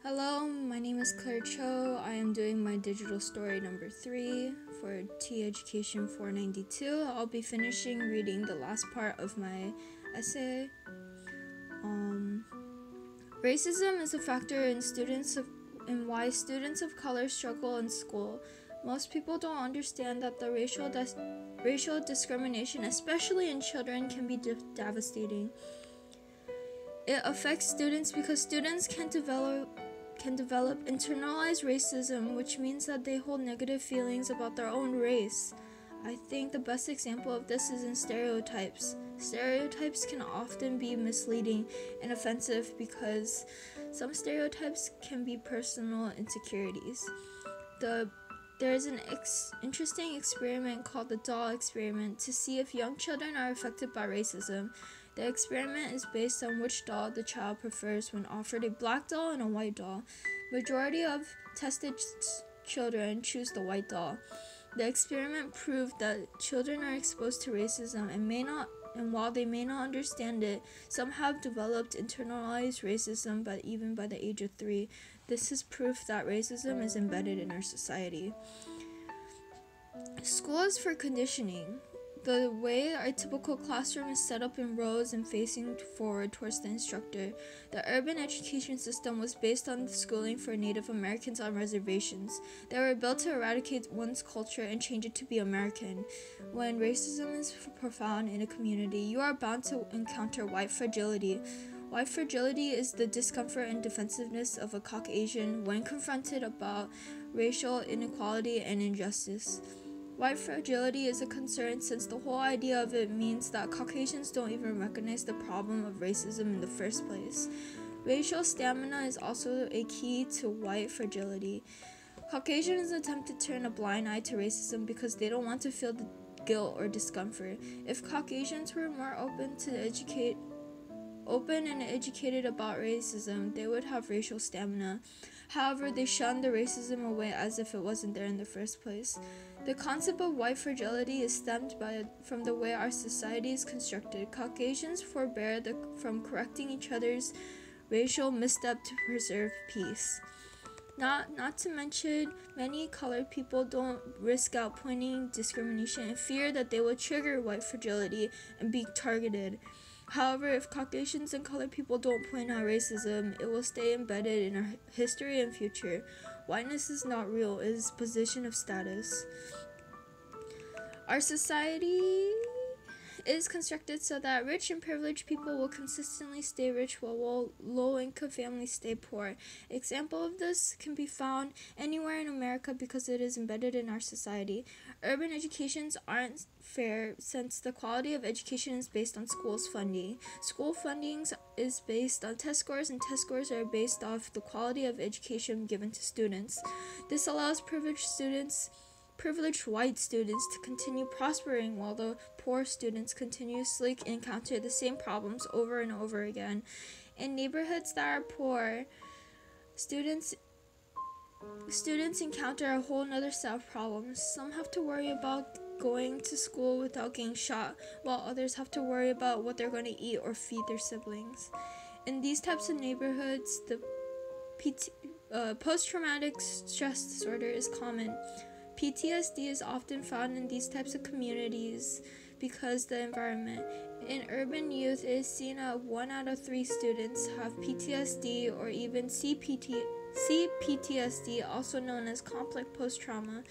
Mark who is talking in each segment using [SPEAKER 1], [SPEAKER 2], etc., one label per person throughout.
[SPEAKER 1] Hello, my name is CHO. I am doing my digital story number 3 for TEDUC492. I'll be finishing reading the last part of my essay. Racism is a factor in why students of color struggle in school. Most people don't understand that the racial discrimination, especially in children, can be devastating. It affects students because students can develop internalized racism, which means that they hold negative feelings about their own race. I think the best example of this is in stereotypes. Stereotypes can often be misleading and offensive because some stereotypes can be personal insecurities. There is an interesting experiment called the doll experiment to see if young children are affected by racism. The experiment is based on which doll the child prefers when offered a black doll and a white doll. Majority of tested children choose the white doll. The experiment proved that children are exposed to racism and while they may not understand it, some have developed internalized racism even by the age of 3. This is proof that racism is embedded in our society. School is for conditioning. The way a typical classroom is set up in rows and facing forward towards the instructor. The urban education system was based on the schooling for Native Americans on reservations. They were built to eradicate one's culture and change it to be American. When racism is profound in a community, you are bound to encounter white fragility. White fragility is the discomfort and defensiveness of a Caucasian when confronted about racial inequality and injustice. White fragility is a concern since the whole idea of it means that Caucasians don't even recognize the problem of racism in the first place. Racial stamina is also a key to white fragility. Caucasians attempt to turn a blind eye to racism because they don't want to feel the guilt or discomfort. If Caucasians were more open and educated about racism, they would have racial stamina. However, they shun the racism away as if it wasn't there in the first place. The concept of white fragility is stemmed from the way our society is constructed. Caucasians forbear from correcting each other's racial misstep to preserve peace. Not to mention, many colored people don't risk out pointing discrimination in fear that they will trigger white fragility and be targeted. However, if Caucasians and colored people don't point out racism, it will stay embedded in our history and future. Whiteness is not real, it is a position of status. Our society is constructed so that rich and privileged people will consistently stay rich while low-income families stay poor. Example of this can be found anywhere in America because it is embedded in our society. Urban educations aren't fair since the quality of education is based on schools' funding. School funding is based on test scores, and test scores are based off the quality of education given to students. This allows privileged white students to continue prospering while the poor students continuously encounter the same problems over and over again. In neighborhoods that are poor, students encounter a whole nother set of problems. Some have to worry about going to school without getting shot, while others have to worry about what they're going to eat or feed their siblings. In these types of neighborhoods, the post-traumatic stress disorder is common. PTSD is often found in these types of communities because the environment. In urban youth, it is seen that 1 out of 3 students have PTSD or even CPTSD, also known as complex post-trauma.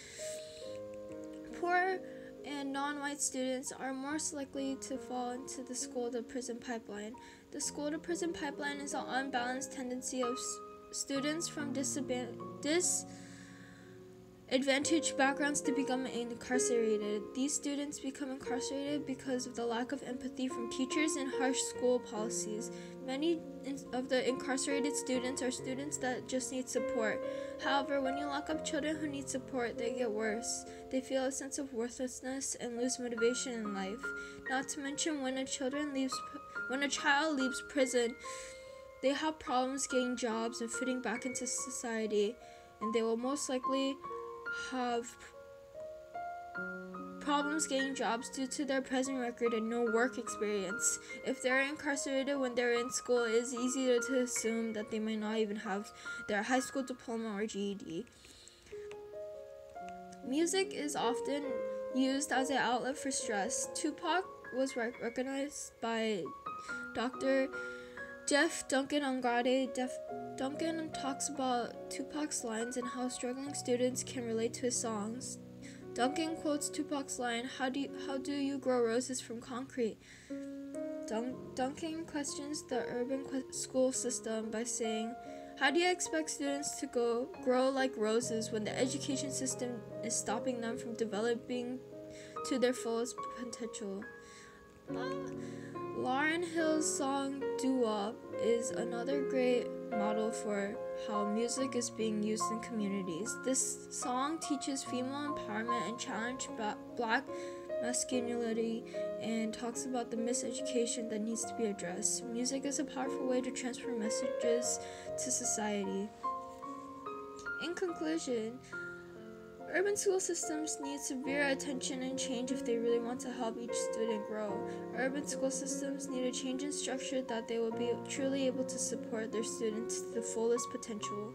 [SPEAKER 1] Poor and non-white students are more likely to fall into the school-to-prison pipeline. The school-to-prison pipeline is an unbalanced tendency of students from disadvantaged backgrounds to become incarcerated. These students become incarcerated because of the lack of empathy from teachers and harsh school policies. Many of the incarcerated students are students that just need support. However, when you lock up children who need support, they get worse. They feel a sense of worthlessness and lose motivation in life. Not to mention, when a child leaves prison, they have problems getting jobs and fitting back into society, and they will most likely have problems getting jobs due to their prison record and no work experience. If they're incarcerated when they're in school, it is easy to assume that they might not even have their high school diploma or GED. Music is often used as an outlet for stress. Tupac was recognized by Dr. Jeff Duncan Andrade. Duncan talks about Tupac's lines and how struggling students can relate to his songs. Duncan quotes Tupac's line, how do you grow roses from concrete? Duncan questions the urban school system by saying, how do you expect students to grow like roses when the education system is stopping them from developing to their fullest potential? Lauryn Hill's song Doo-Wop is another great model for how music is being used in communities. This song teaches female empowerment and challenges black masculinity and talks about the miseducation that needs to be addressed. Music is a powerful way to transfer messages to society. In conclusion, urban school systems need severe attention and change if they really want to help each student grow. Urban school systems need a change in structure that they will be truly able to support their students to the fullest potential.